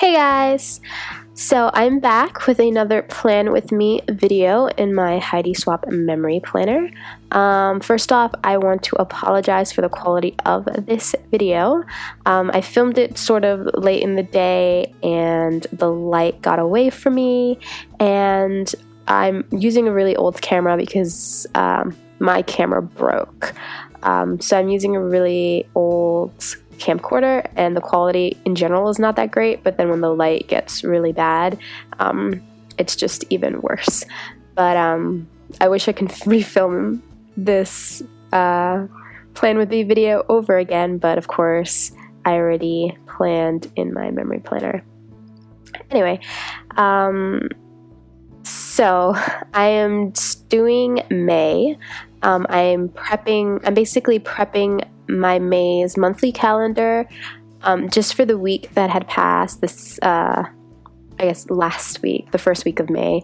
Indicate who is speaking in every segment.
Speaker 1: Hey guys! So I'm back with another Plan With Me video in my Heidi Swapp memory planner. First off, I want to apologize for the quality of this video. I filmed it sort of late in the day and the light got away from me, and I'm using a really old camera because my camera broke. So I'm using a really old camcorder, and the quality in general is not that great, but then when the light gets really bad, it's just even worse. But I wish I could refilm this Plan With Me video over again, but of course I already planned in my memory planner. Anyway, so I am doing May. I'm basically prepping my May's monthly calendar just for the week that had passed, this I guess last week, the first week of May,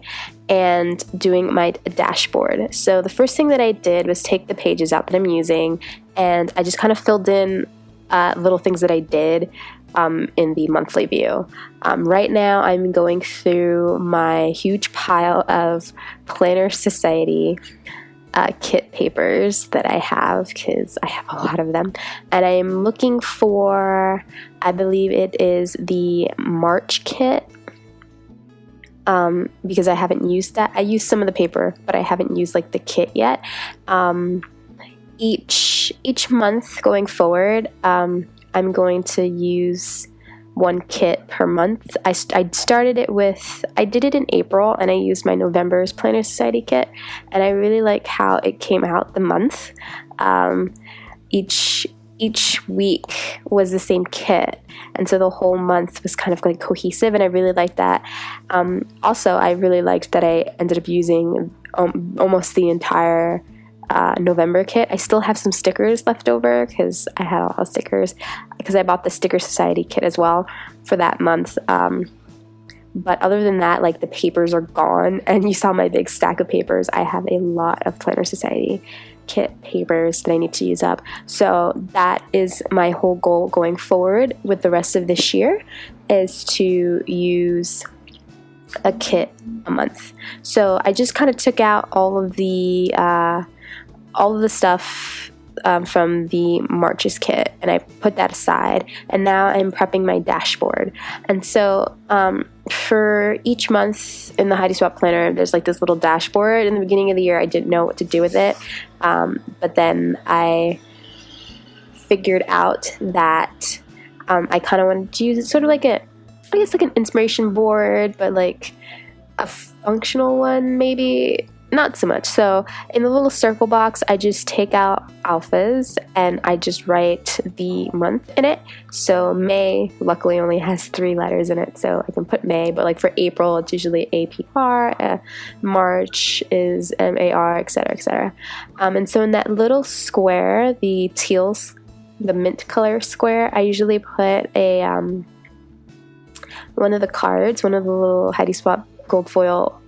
Speaker 1: and doing my dashboard. So the first thing that I did was take the pages out that I'm using, and I just kind of filled in little things that I did in the monthly view. Right now I'm going through my huge pile of Planner Society kit papers that I have, because I have a lot of them, and I'm looking for, I believe it is the March kit, because I haven't used that. I used some of the paper, but I haven't used like the kit yet. Each month going forward, I'm going to use one kit per month. I started it with, I did it in April, and I used my November's Planner Society kit, and I really like how it came out the month. Each week was the same kit, and so the whole month was kind of like cohesive, and I really liked that. Also, I really liked that I ended up using almost the entire November kit. I still have some stickers left over because I had a lot of stickers, because I bought the Sticker Society kit as well for that month. But other than that, like, the papers are gone, and you saw my big stack of papers. I have a lot of Planner Society kit papers that I need to use up. So that is my whole goal going forward with the rest of this year, is to use a kit a month. So I just kind of took out all of the stuff from the March's kit, and I put that aside, and now I'm prepping my dashboard. And so for each month in the Heidi Swapp planner, there's like this little dashboard. In the beginning of the year, I didn't know what to do with it, but then I figured out that I kind of wanted to use it sort of like I guess like an inspiration board, but like a functional one maybe. Not so much. So in the little circle box, I just take out alphas and I just write the month in it. So May luckily only has 3 letters in it, so I can put May, but like for April it's usually APR, March is MAR, etc., etc. And so in that little square, the mint color square, I usually put a one of the cards, one of the little Heidi Swapp gold foil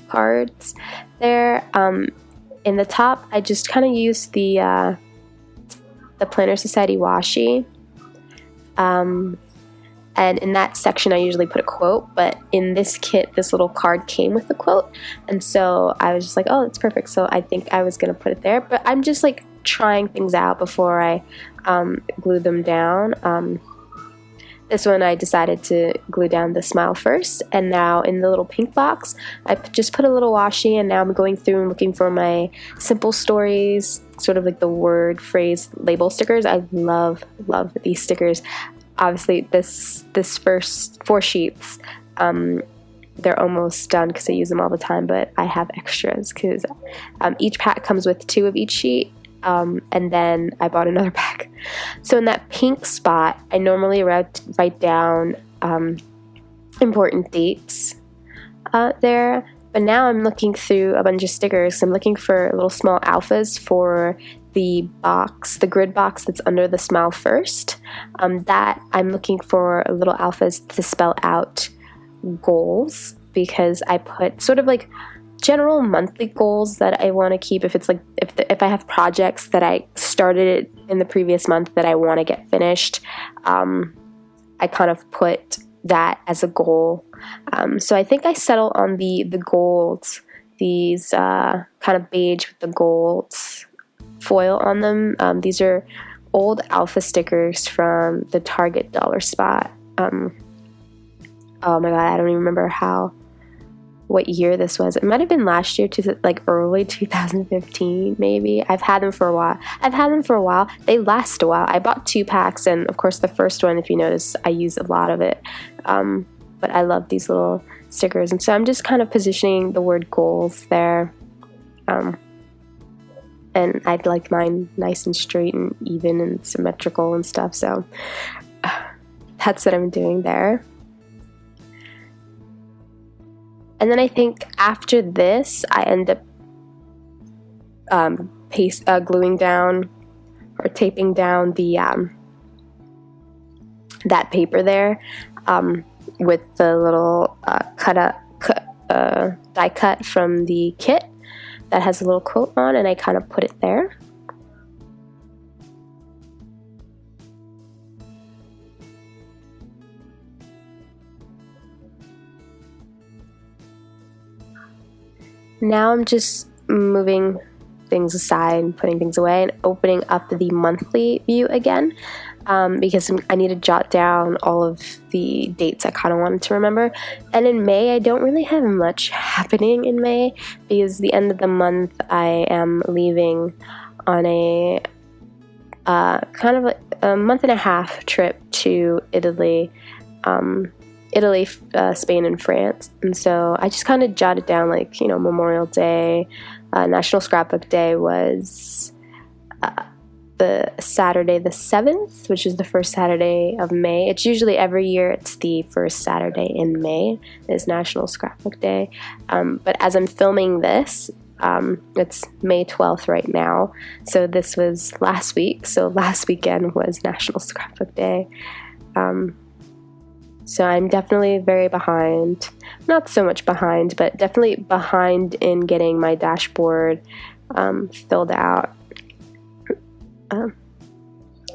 Speaker 1: cards there. In the top, I just kind of use the Planner Society washi, and in that section I usually put a quote, but in this kit this little card came with the quote, and so I was just like, oh, that's perfect. So I think I was gonna put it there, but I'm just like trying things out before I glue them down. This one I decided to glue down the smile first, and now in the little pink box I just put a little washi, and now I'm going through and looking for my simple stories, sort of like the word phrase label stickers. I love these stickers. Obviously this first 4 sheets, they're almost done because I use them all the time, but I have extras because each pack comes with 2 of each sheet. And then I bought another pack. So in that pink spot, I normally write down important dates there. But now I'm looking through a bunch of stickers. I'm looking for little small alphas for the box, the grid box that's under the smile first. That I'm looking for little alphas to spell out goals, because I put sort of like general monthly goals that I want to keep. If it's like if I have projects that I started in the previous month that I want to get finished, I kind of put that as a goal. So I think I settle on the golds, these kind of beige with the gold foil on them. These are old alpha stickers from the Target dollar spot. Oh my god, I don't even remember what year this was. It might have been last year, to like early 2015 maybe. I've had them for a while. They last a while. I bought 2 packs, and of course the first one, if you notice, I use a lot of it. But I love these little stickers, and so I'm just kind of positioning the word goals there. And I'd like mine nice and straight and even and symmetrical and stuff, so that's what I'm doing there. And then I think after this, I end up gluing down or taping down the that paper there with the little die cut from the kit that has a little quote on, and I kind of put it there. Now I'm just moving things aside and putting things away and opening up the monthly view again, because I need to jot down all of the dates I kind of wanted to remember. And in May, I don't really have much happening in May, because the end of the month I am leaving on a kind of a month and a half trip to Italy, Spain, and France. And so I just kind of jotted down, like, you know, Memorial Day, National Scrapbook Day was the Saturday the 7th, which is the first Saturday of May. It's usually every year it's the first Saturday in May is National Scrapbook Day. But as I'm filming this, it's May 12th right now. So this was last week. So last weekend was National Scrapbook Day. So I'm definitely very behind. Not so much behind, but definitely behind in getting my dashboard filled out.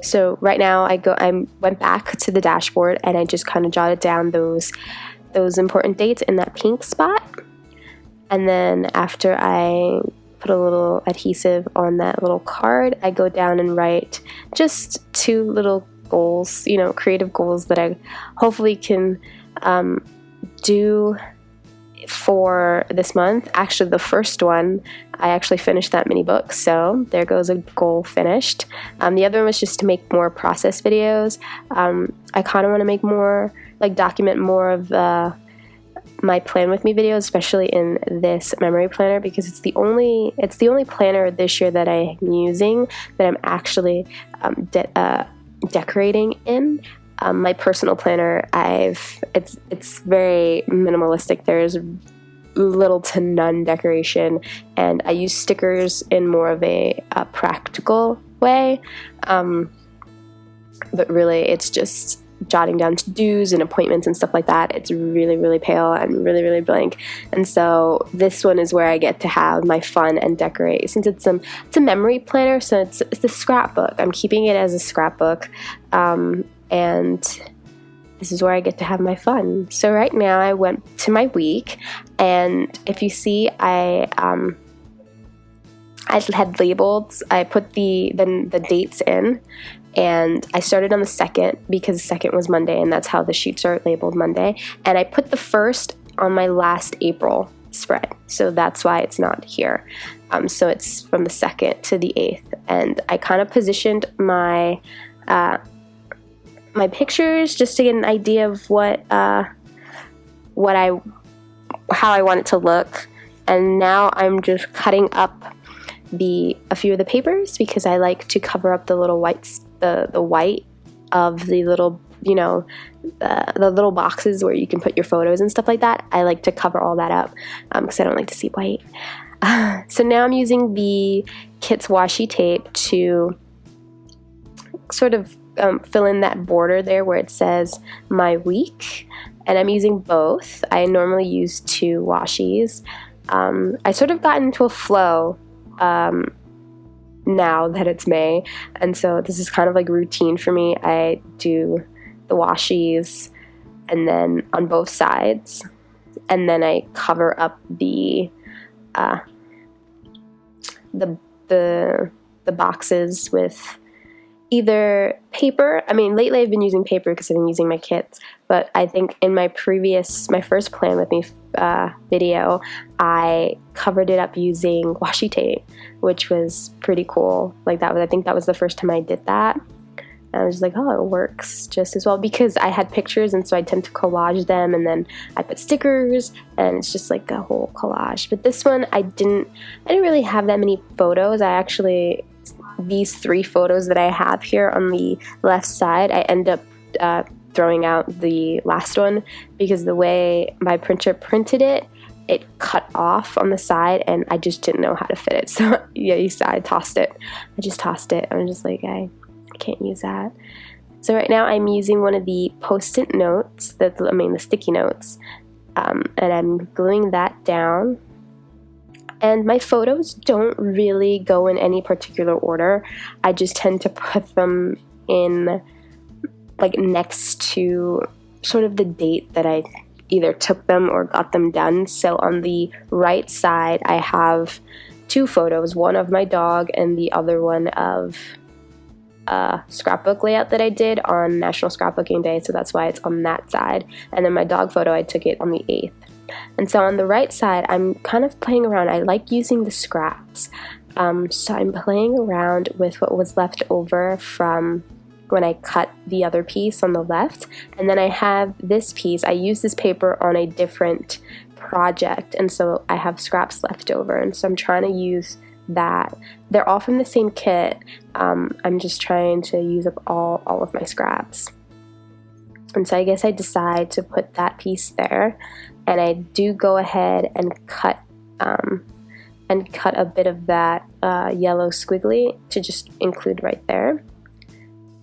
Speaker 1: So right now I went back to the dashboard and I just kind of jotted down those important dates in that pink spot. And then after I put a little adhesive on that little card, I go down and write just 2 little goals, you know, creative goals that I hopefully can do for this month. Actually, the first one, I actually finished that mini book, so there goes a goal finished. The other one was just to make more process videos. I kind of want to make more, like, document more of my plan with me videos, especially in this memory planner, because it's the only planner this year that I'm using that I'm actually decorating in. My personal planner, it's very minimalistic. There's little to none decoration, and I use stickers in more of a practical way. But really, it's just jotting down to-dos and appointments and stuff like that. It's really, really pale and really, really blank. And so this one is where I get to have my fun and decorate. Since it's a memory planner, so it's a scrapbook. I'm keeping it as a scrapbook. And this is where I get to have my fun. So right now I went to my week, and if you see, I had labeled, I put the dates in, and I started on the 2nd because the 2nd was Monday, and that's how the sheets are labeled, Monday. And I put the 1st on my last April spread, so that's why it's not here. So it's from the 2nd to the 8th, and I kind of positioned my pictures just to get an idea of how I want it to look. And now I'm just cutting up a few of the papers, because I like to cover up the little whites, the white of the little, you know, the little boxes where you can put your photos and stuff like that. I like to cover all that up because I don't like to see white. So now I'm using the Kit's washi tape to sort of fill in that border there where it says my week, and I'm using both. I normally use 2 washies. I sort of got into a flow now that it's May, and so this is kind of like routine for me. I do the washies and then on both sides, and then I cover up the boxes with either paper. I mean, lately I've been using paper because I've been using my kits, but I think in my first Plan With Me video, I covered it up using washi tape, which was pretty cool. Like I think that was the first time I did that. And I was just like, oh, it works just as well, because I had pictures, and so I tend to collage them, and then I put stickers, and it's just like a whole collage. But this one, I didn't really have that many photos. These 3 photos that I have here on the left side, I end up throwing out the last one, because the way my printer printed it, it cut off on the side, and I just didn't know how to fit it. So yeah, you saw I tossed it. I just tossed it. I'm just like, I can't use that. So right now I'm using one of the post-it notes, the sticky notes, and I'm gluing that down. And my photos don't really go in any particular order. I just tend to put them in like next to sort of the date that I either took them or got them done. So on the right side, I have 2 photos, one of my dog and the other one of a scrapbook layout that I did on National Scrapbooking Day, so that's why it's on that side. And then my dog photo, I took it on the 8th. And so on the right side, I'm kind of playing around. I like using the scraps. So I'm playing around with what was left over from when I cut the other piece on the left. And then I have this piece. I use this paper on a different project, and so I have scraps left over. And so I'm trying to use that. They're all from the same kit. I'm just trying to use up all of my scraps. And so I guess I decide to put that piece there, and I do go ahead and cut a bit of that yellow squiggly to just include right there.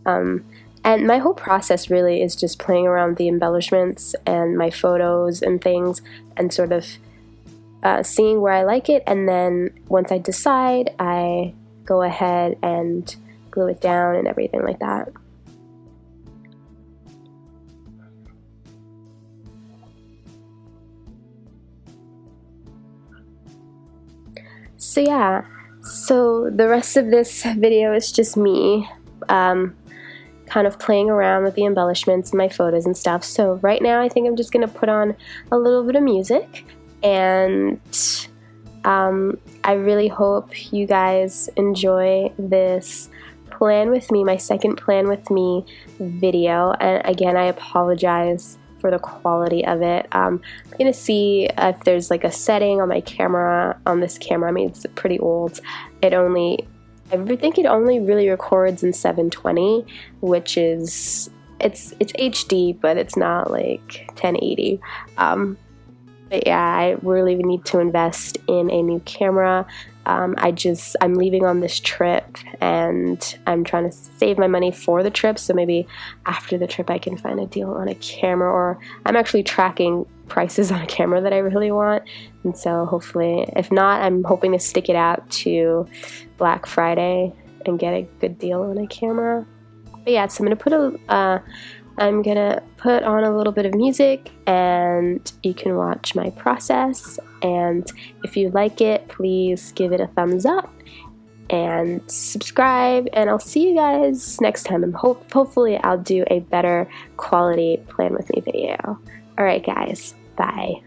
Speaker 1: And my whole process really is just playing around with the embellishments and my photos and things, and sort of seeing where I like it, and then once I decide, I go ahead and glue it down and everything like that. So yeah, so the rest of this video is just me kind of playing around with the embellishments and my photos and stuff. So right now I think I'm just gonna put on a little bit of music, and I really hope you guys enjoy this Plan With Me, my second Plan With Me video. And again, I apologize for the quality of it. I'm gonna see if there's like a setting on my camera, on this camera. I mean, it's pretty old. I think it only really records in 720, which is, it's HD, but it's not like 1080. But yeah, I really need to invest in a new camera. I'm leaving on this trip, and I'm trying to save my money for the trip, so maybe after the trip I can find a deal on a camera, or I'm actually tracking prices on a camera that I really want, and so hopefully, if not, I'm hoping to stick it out to Black Friday and get a good deal on a camera. But yeah, so I'm gonna put on a little bit of music, and you can watch my process. And if you like it, please give it a thumbs up and subscribe, and I'll see you guys next time, and hopefully I'll do a better quality Plan With Me video. Alright guys, bye.